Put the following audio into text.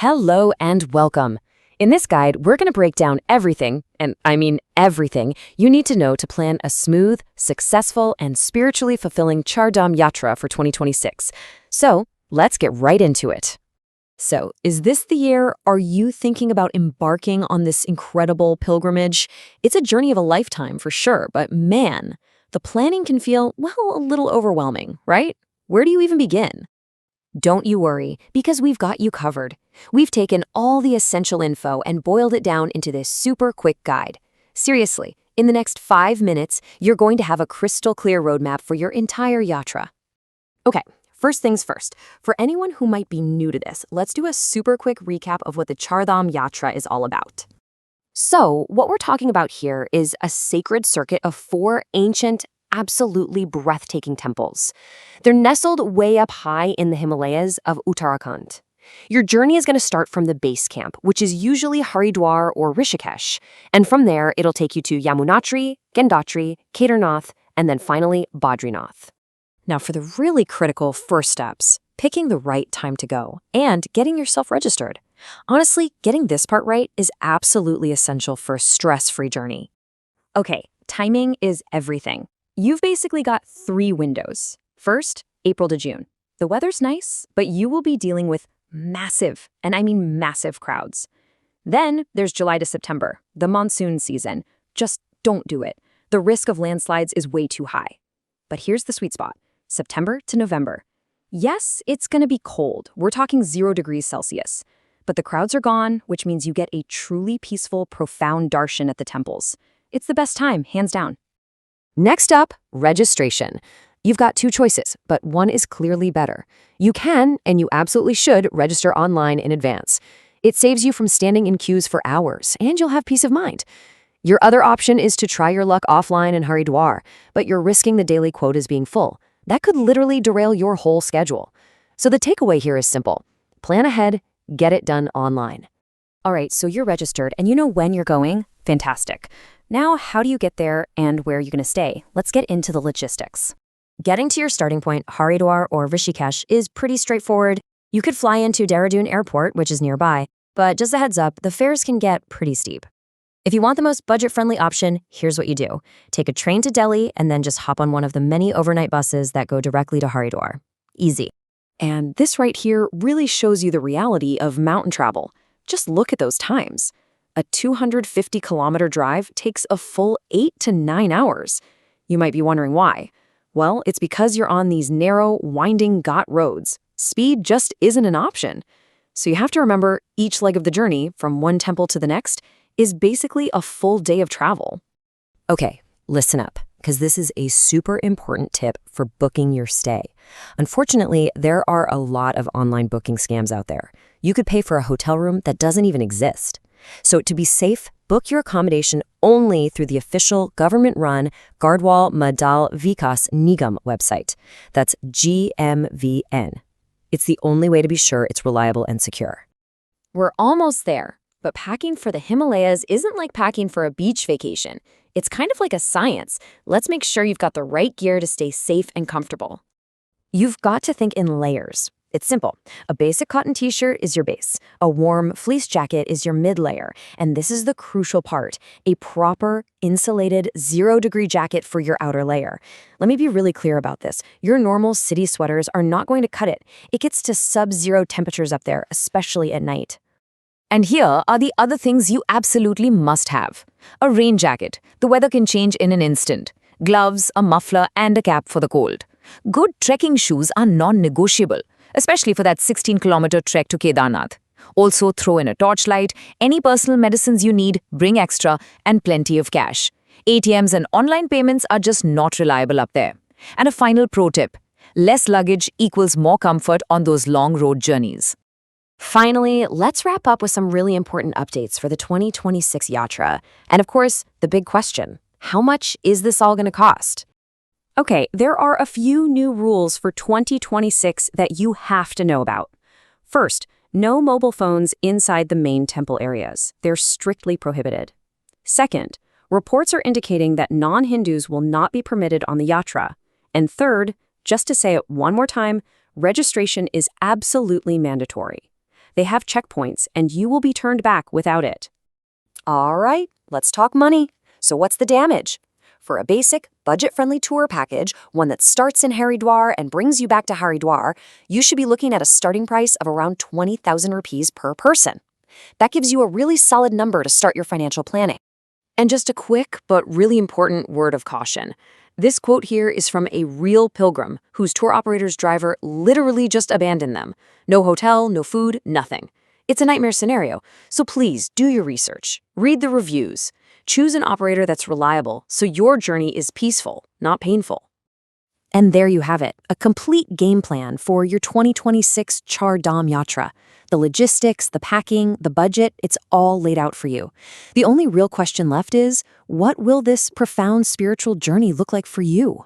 Hello and welcome. In this guide, we're going to break down everything, and I mean everything, you need to know to plan a smooth, successful, and spiritually fulfilling Char Dham Yatra for 2026. So, let's get right into it. So, is this the year? Are you thinking about embarking on this incredible pilgrimage? It's a journey of a lifetime for sure, but man, the planning can feel, well, a little overwhelming, right? Where do you even begin? Don't you worry, because we've got you covered. We've taken all the essential info and boiled it down into this super quick guide. Seriously, in the next 5 minutes, you're going to have a crystal clear roadmap for your entire yatra. Okay, first things first. For anyone who might be new to this, let's do a super quick recap of what the Char Dham Yatra is all about. So, what we're talking about here is a sacred circuit of 4 ancient, absolutely breathtaking temples. They're nestled way up high in the Himalayas of Uttarakhand. Your journey is going to start from the base camp, which is usually Haridwar or Rishikesh, and from there it'll take you to Yamunotri, Gangotri, Kedarnath, and then finally Badrinath. Now for the really critical first steps, picking the right time to go and getting yourself registered. Honestly, getting this part right is absolutely essential for a stress-free journey. Okay, timing is everything. You've basically got 3 windows. First, April to June. The weather's nice, but you will be dealing with massive, and I mean massive crowds. Then there's July to September, the monsoon season. Just don't do it. The risk of landslides is way too high. But here's the sweet spot, September to November. Yes, it's going to be cold. We're talking 0 degrees Celsius. But the crowds are gone, which means you get a truly peaceful, profound darshan at the temples. It's the best time, hands down. Next up, registration. You've got 2 choices, but one is clearly better. You can, and you absolutely should, register online in advance. It saves you from standing in queues for hours, and you'll have peace of mind. Your other option is to try your luck offline in Haridwar, but you're risking the daily quotas being full. That could literally derail your whole schedule. So the takeaway here is simple. Plan ahead, get it done online. All right, so you're registered, and you know when you're going? Fantastic. Now, how do you get there and where are you going to stay? Let's get into the logistics. Getting to your starting point, Haridwar or Rishikesh, is pretty straightforward. You could fly into Dehradun Airport, which is nearby, but just a heads up, the fares can get pretty steep. If you want the most budget-friendly option, here's what you do. Take a train to Delhi and then just hop on one of the many overnight buses that go directly to Haridwar. Easy. And this right here really shows you the reality of mountain travel. Just look at those times. A 250-kilometer drive takes a full 8 to 9 hours. You might be wondering why. Well, it's because you're on these narrow, winding Ghat roads. Speed just isn't an option. So you have to remember each leg of the journey, from one temple to the next, is basically a full day of travel. Okay, listen up, because this is a super important tip for booking your stay. Unfortunately, there are a lot of online booking scams out there. You could pay for a hotel room that doesn't even exist. So to be safe, book your accommodation only through the official government-run Garhwal Madal Vikas Nigam website. That's GMVN. It's the only way to be sure it's reliable and secure. We're almost there, but packing for the Himalayas isn't like packing for a beach vacation. It's kind of like a science. Let's make sure you've got the right gear to stay safe and comfortable. You've got to think in layers. It's simple. A basic cotton t-shirt is your base. A warm fleece jacket is your mid-layer. And this is the crucial part, a proper, insulated, 0-degree jacket for your outer layer. Let me be really clear about this. Your normal city sweaters are not going to cut it. It gets to sub-zero temperatures up there, especially at night. And here are the other things you absolutely must have. A rain jacket. The weather can change in an instant. Gloves, a muffler, and a cap for the cold. Good trekking shoes are non-negotiable, especially for that 16-kilometer trek to Kedarnath. Also throw in a torchlight, any personal medicines you need, bring extra, and plenty of cash. ATMs and online payments are just not reliable up there. And a final pro tip, less luggage equals more comfort on those long road journeys. Finally, let's wrap up with some really important updates for the 2026 Yatra. And of course, the big question, how much is this all going to cost? Okay, there are a few new rules for 2026 that you have to know about. First, no mobile phones inside the main temple areas. They're strictly prohibited. Second, reports are indicating that non-Hindus will not be permitted on the yatra. And third, just to say it one more time, registration is absolutely mandatory. They have checkpoints, and you will be turned back without it. All right, let's talk money. So what's the damage? For a basic, budget-friendly tour package, one that starts in Haridwar and brings you back to Haridwar, you should be looking at a starting price of around 20,000 rupees per person. That gives you a really solid number to start your financial planning. And just a quick but really important word of caution. This quote here is from a real pilgrim whose tour operator's driver literally just abandoned them. No hotel, no food, nothing. It's a nightmare scenario, so please do your research. Read the reviews. Choose an operator that's reliable so your journey is peaceful, not painful. And there you have it, a complete game plan for your 2026 Char Dham Yatra. The logistics, the packing, the budget, it's all laid out for you. The only real question left is, what will this profound spiritual journey look like for you?